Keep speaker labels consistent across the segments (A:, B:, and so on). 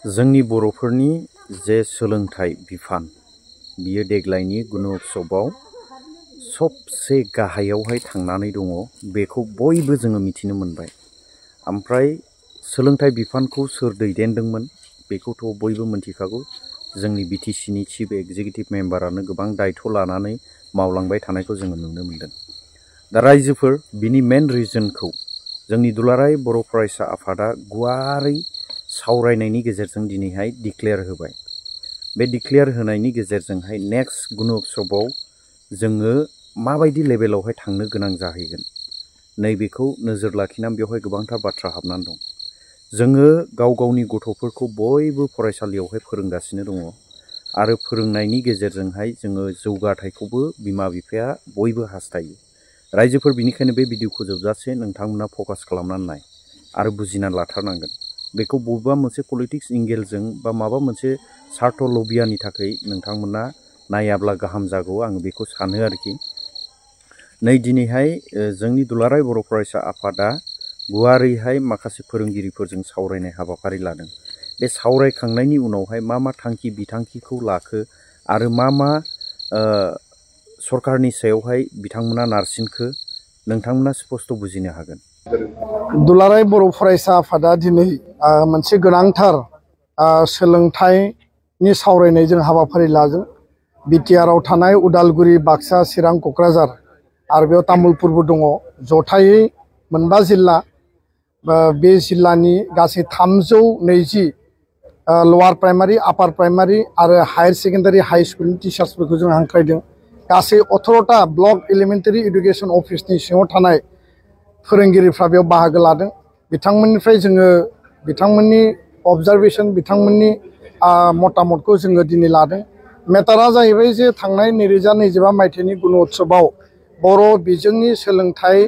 A: जोंनि बर'फोरनि जे सोलोंथाइ बिफान बियो देग्लायनि गुण'त्सवआव सबसे गाहायावहाय थांनानै दङ बेखौ बयबो जोङो मिथिनो मोनबाय। ओमफ्राय सोलोंथाइ बिफानखौ सोर दैदेनदोंमोन बेखौथ' बयबो मिथिखागौ। जोंनि बिटिसिनि चिफ एक्जिकिउटिभ मेम्बारानो गोबां दायथ' लानानै मावलांबाय थानायखौ जोङो नुनो मोनदों। दा रायजोफोर बिनि मेन रिजनखौ जोंनि दुलाराय बर' फरायसा आफादा गुवारै सावरायनायनि गेजेरजों दिनैहाय डिक्लेयार होबाय। बे डिक्लेयार होनायनि गेजेरजोंहाय नेक्स्ट गुण'त्सवआव जोङो माबायदि लेभेलावहाय थांनो गोनां जाहैगोन नैबेखौ नोजोर लाखिनानै बेवहाय गोबांथार बाथ्रा हाबनानै दं। जोङो गाव गावनि गथ'फोरखौ बयबो फरायसालियावहाय फोरोंगासिनो दङ आरो फोरोंनायनि गेजेरजोंहाय जोङो जौगाथायखौबो बिमा बिफाया बयबो हास्थायो। रायजोफोर बिनिखायनो बे भिडिअखौ जोबजासे नोंथांमोना फकास खालामनानै नाय आरो बुजिनानै लाथारनांगोन। बेखौ बबेबा मोनसे पलिटिक्स एंगेलजों बा माबा मोनसे सार्थ लबियानि थाखाय नोंथांमोना नायाब्ला गाहाम जागौ आं बेखौ सानो आरोखि। नै दिनैहाय जोंनि दुलाराय बर' फरायसा आफादा गुवारैहाय माखासे फोरोंगिरिफोरजों सावरायनाय हाबाफारि लादों। बे सावरायखांनायनि उनावहाय मा मा थांखि बिथांखिखौ लाखो आरो मा मा सरकारनि सायावहाय बिथांमोना नारसिनखो नोंथांमोना स्पष्ट बुजिनो हागोन।
B: दुलाराय बर' फरायसा आफादा दिनै मोनसे गोनांथार सोलोंथाइनि सावरायनाय जों हाबाफारि लादों। बिटिआरआव थानाय उदालगुरि, बाक्सा, चिरां, क'क्राझार आरो बेयाव तामुलपुरबो दङ। जथायै मोनबा जिल्ला, बे जिल्लानि गासै 320 लवार प्राइमारि, आपार प्राइमारि आरो हायार सेकेन्डारि हाई स्कुलनि टिचार्सफोरखौ जों हांख्रायदों। गासै 18टा ब्लक एलिमेन्टारि इडुकेसन अफिसनि सिङाव थानाय फोरोंगिरिफ्रा बेयाव बाहागो लादों। बिथांमोननिफ्राय जोङो बिथांमोननि अबजारभेसन, बिथांमोननि मतामतखौ जोङो दिनै लादों। मेटारा जाहैबाय जे थांनाय 2025 मायथाइनि गुण'त्सवआव बर' बिजोंनि सोलोंथाइ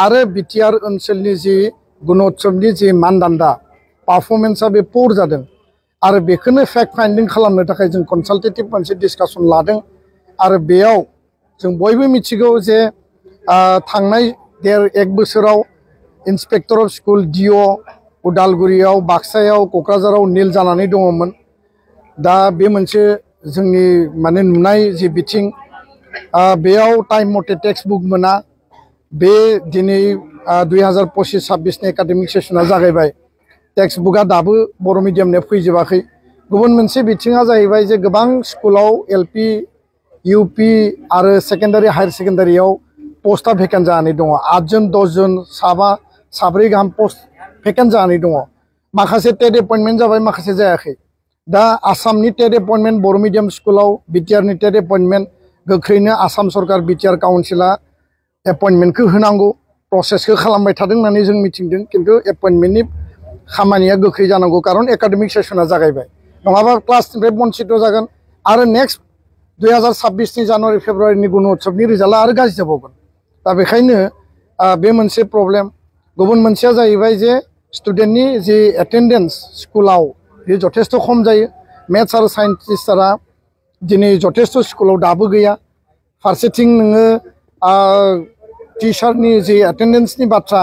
B: आरो बिटिआर ओनसोलनि जि गुण'त्सवनि जि मानदान्दा पारफरमेन्सआ बे पुर जादों आरो बेखौनो फेक्ट फाइन्डिं खालामनो थाखाय जों कनसालटेटिभ मोनसे डिसकासन लादों। आरो बेयाव जों बयबो मिथिगौ जे थांनाय एक बोसोराव इन्सपेक्टर अफ स्कुल डिअ उदालगुरियाव, बाक्सायाव, क'क्राझाराव निल जानानै दङमोन। दा बे मोनसे जोंनि माने नुनाय जि बिथिं, बेयाव टाइम मथे टेक्स्ट बुक मोना। बे दिनै 2025-26 एकाडेमिक सेसना जागायबाय, टेक्स्ट बुकआ दाबो बर' मिडियामनिया फैजोबाखै। गुबुन मोनसे बिथिङा जाहैबाय जे गोबां स्कुलाव एलपि, इउपि आरो सेकेन्डारि हायार सेकेन्डारियाव पस्टआ भेकेन्ट जानानै दङ। 8 जन 10 जन साब्रै गाहाम पस्ट भेकेन्ट जानानै दङ। माखासे टेट एपइन्टमेन्ट जाबाय, माखासे जायाखै। दा आसामनि टेट एपइन्टमेन्ट बर' मिडियाम स्कुलाव, बिटिआरनि टेट एपइन्टमेन्ट गोख्रैनो आसाम सरकार बिटिआर काउन्सिला एपइन्टमेन्टखौ होनांगौ, प्रसेसखौ खालामबाय थादों होननानै जों मिथिदों। खिन्थु एपइन्टमेन्टनि खामानिया गोख्रै जानांगौ, खारन एकाडेमिक सेसना जागायबाय। नङाबा क्लासनिफ्राय बन्सित जागोन आरो नेक्स्ट 2026 जानुवारि फेब्रुवारिनि गुण'त्सवनि रिजाल्टआ आरो गाज्रि जाबावगोन। दा बेखायनो बे मोनसे प्रब्लेम। गुबुन मोनसेया जाहैबाय जे स्टुडेन्टनि जि एटेन्डेन्स स्कुलाव बे जथेस्थ खम जायो। मेथ्स आरो साइन्स टिचारा दिनै जथेस्थ स्कुलाव दाबो गैया। फारसेथिं नोङो टिचारनि जि एटेन्डेन्सनि बाथ्रा,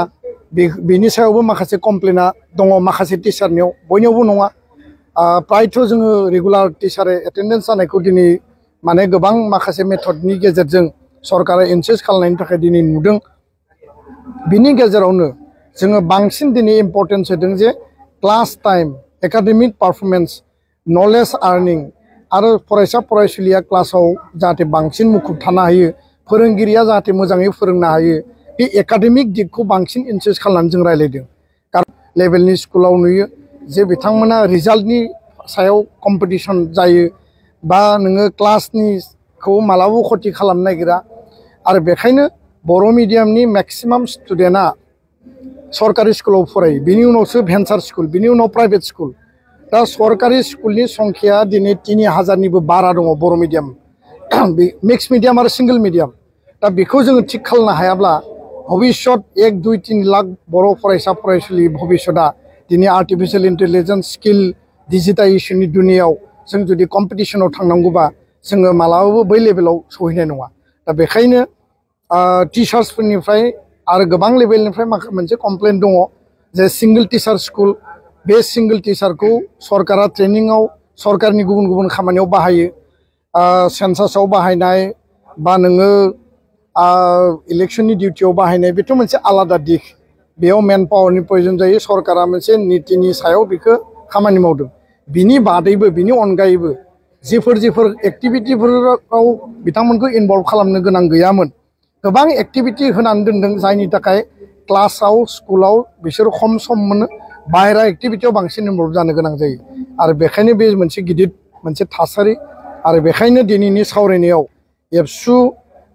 B: बेनि सायावबो माखासे कमप्लेना दङ माखासे टिचारनियाव, बयनियावबो नङा। प्रायथ' जोङो रेगुलार टिचार एटेन्डेन्स जानायखौ दिनै माने गोबां माखासे मेथडनि गेजेरजों सरकारा इनसिस्ट खालामनायनि थाखाय दिनै नुदों। बिनि गेजेरावनो जोङो बांसिन दिनै इम्परटेन्स होदों जे class time, academic performance, knowledge earning आरो फरायसा फरायसुलिया क्लासाव जाहाथे बांसिन मुखुब थानो हायो, फोरोंगिरिया जाहाथे मोजाङै फोरोंनो हायो, बे एकाडेमिक दिगखौ बांसिन इनसिस्ट खालामनानै जों रायज्लायदों। कारन लेभेलनि स्कुलाव नुयो जे बिथांमोना रिजाल्टनि सायाव कम्पिटिसन जायो बा नोङो क्लासनिखौ मालाबाबो खथि खालामनो नागिरा। आरो बेखायनो बर' मिडियामनि मेक्सिमाम स्टुडेन्टआ सरकारि स्कुलाव फरायो, बिनि उनावसो भेन्सार स्कुल, बिनि उनाव प्राइभेट स्कुल। दा सरकारि स्कुलनि संख्याया दिनै 3000निबो बारा दङ बर' मिडियाम, मिक्स मिडियाम आरो सिंगल मिडियाम। दा बेखौ जोङो थिग खालामनो हायाब्ला भबिष्यत 1-2-3 लाख बर' फरायसा फरायसुलि भबिष्यतआ दिनै आर्टिफिशियेल इन्टेलिजेन्स स्किल डिजिटाइजेसननि दुनियाव जों जुदि कम्पिटिसनाव थांनांगौबा जोङो मालाबाबो बै लेभेलाव सहैनाय नङा। दा बेखायनो टिचार्सफोरनिफ्राय आरो गोबां लेभेलनिफ्राय मोनसे कमप्लेन दङ जे सिंगल टिचार स्कुल बे सिंगल टिचारखौ सरकारा ट्रेनिंआव सरकारनि गुबुन गुबुन खामानियाव बाहायो सेन्सासाव बाहायनाय बा नोङो इलेक्शननि डिउटियाव बाहायनाय बेथ' मोनसे आलादा दिग बेयाव मेन पावारनि प्रयोजन जायो सरकारा मोनसे नीतिनि सायाव बेखौ खामानि मावदों बिनि बादैबो बिनि अनगायैबो जिफोर एक्टिभिटिफोराव बिथांमोनखौ इनभल्व खालामनो गोनां गैयामोन गोबां एक्टिभिटि होनानै दोनदों जायनि थाखाय क्लासाव स्कुलाव बिसोर खम सम मोनो बाहेरा एक्टिभिटियाव बांसिन इनभल्व जानो गोनां जायो आरो बेखायनो बे मोनसे गिदिर मोनसे थासारि आरो बेखायनो दिनैनि सावरायनायाव एबसु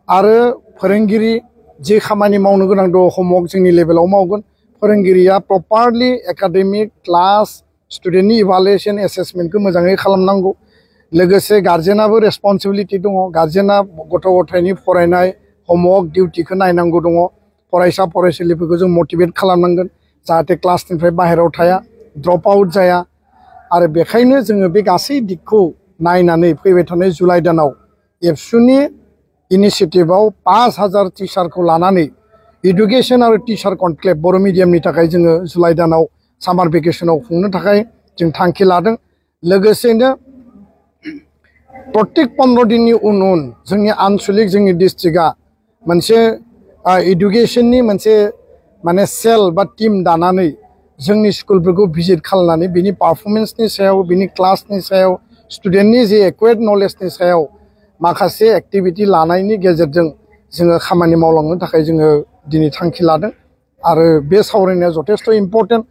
B: आरो फोरोंगिरि जे खामानि मावनो गोनां दं हमवर्क जोंनि लेभेलाव मावगोन फोरोंगिरिया प्रपारलि एकाडेमिक क्लास स्टुडेन्टनि इभालुएसन एसेसमेन्टखौ मोजाङै खालामनांगौ लोगोसे गार्जेनाबो रेसपन्सिबिलिटि दङ गार्जेना गथ' गथायनि फरायनाय हमवर्क डिउटिखौ नायनांगौ दङ फरायसा फरायसुलिफोरखौ जों मटिभेट खालामनांगोन जाहाथे क्लासनिफ्राय बाहेरायाव थाया ड्रप आउट जाया आरो बेखायनो जोङो बे गासै दिगखौ नायनानै फैबाय थानाय जुलाइ दानाव एबसुनि इनिशिएटिभआव 5000 टिचारखौ लानानै एडुकेशन आरो टिचार कनक्लेव बर' मिडियामनि थाखाय जोङो जुलाइ दानाव सामार भेकेसनाव खुंनो थाखाय जों थांखि लादों लोगोसेनो प्रत्येक 15 दिननि उन जोंनि आनसलिक जोंनि डिस्ट्रिक्टआ मोनसे एडुकेशननि मोनसे माने सेल बा टीम दानानै जोंनि स्कुलफोरखौ भिजिट खालामनानै बिनि पारफरमेन्सनि सायाव बिनि क्लासनि सायाव स्टुडेन्टनि जे एक्वायर्ड नलेजनि सायाव माखासे एक्टिभिटि लानायनि गेजेरजों जोङो खामानि मावलांनो थाखाय जोङो दिनै थांखि लादों आरो बे सावरायनाया जथेस्थ' इम्पर्टेन्ट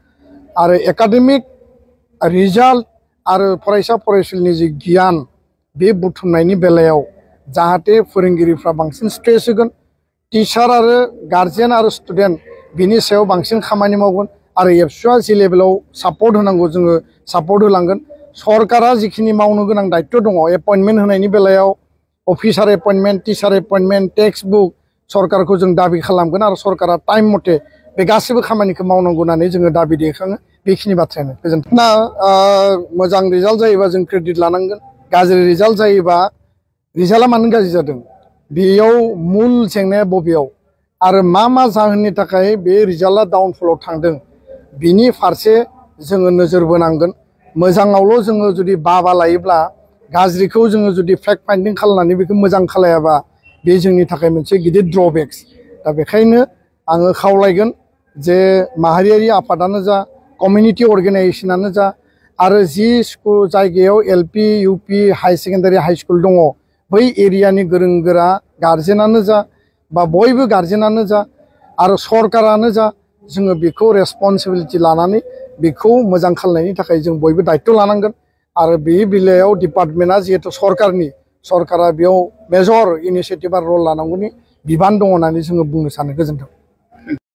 B: आरो एकाडेमिक रिजाल्ट आरो फरायसा फरायसुलिनि जे गियान बे बुथुमनायनि बेलायाव जाहाथे फोरोंगिरिफ्रा बांसिन स्ट्रेस होगोन टिचार आरो गार्जेन आरो स्टुडेन्ट बिनि सायाव बांसिन खामानि मावगोन आरो एबसुआ जि लेभेलाव सापर्ट होनांगौ जोङो सापर्ट होलांगोन सरकारा जिखिनि मावनो गोनां दायित्व दङ एपइन्टमेन्ट होनायनि बेलायाव officer appointment teacher appointment text book सरकारखौ जों दाबि खालामगोन आरो सरकारा टाइम मथे बे गासैबो खामानिखौ मावनांगौ होननानै जोङो दाबि दैखाङो बेखिनि बाथ्रायानो गोजोन्थों ना मोजां रिजाल्ट जायोबा जों क्रेडिट लानांगोन गाज्रि रिजाल्ट जायोबा रिजाल्टआ मानो गाज्रि जादों बेयाव मुल जेंनाया बबेयाव आरो मा जाहोननि थाखाय बे रिजाल्टआ डाउनफलाव थांदों बिनि फारसे जोङो नोजोर बोनांगोन मोजाङावल' जोङो जुदि बाबा लायोब्ला गाज्रिखौ जोङो जुदि फेक्ट फाइन्डिं खालामनानै बेखौ मोजां खालायाबा बे जोंनि थाखाय मोनसे गिदिर ड्रबेक्स दा बेखायनो आङो खावलायगोन जे माहारियारि आफादानो जा कमिउनिटि अर्गेनाइजेसनानो जा आरो जि स्कुल जायगायाव एलपि इउपि हाई सेकेन्डारि हाई स्कुल दङ बै एरियानि गोरों गोरा गार्जेनानो जा बा बयबो गार्जेनानो जा आरो सरकारानो जा जोङो बेखौ रेसपन्सिबिलिटि लानानै बेखौ मोजां खालामनायनि थाखाय जों बयबो दायित्व लानांगोन आरो बे बेलायाव डिपार्टमेन्टआ जिहेतु सरकारा बेयाव मेजर इनिशिएटिभ आरो रल लानांगौनि बिबान दङ होननानै जोङो बुंनो सानो गोजोन्थों।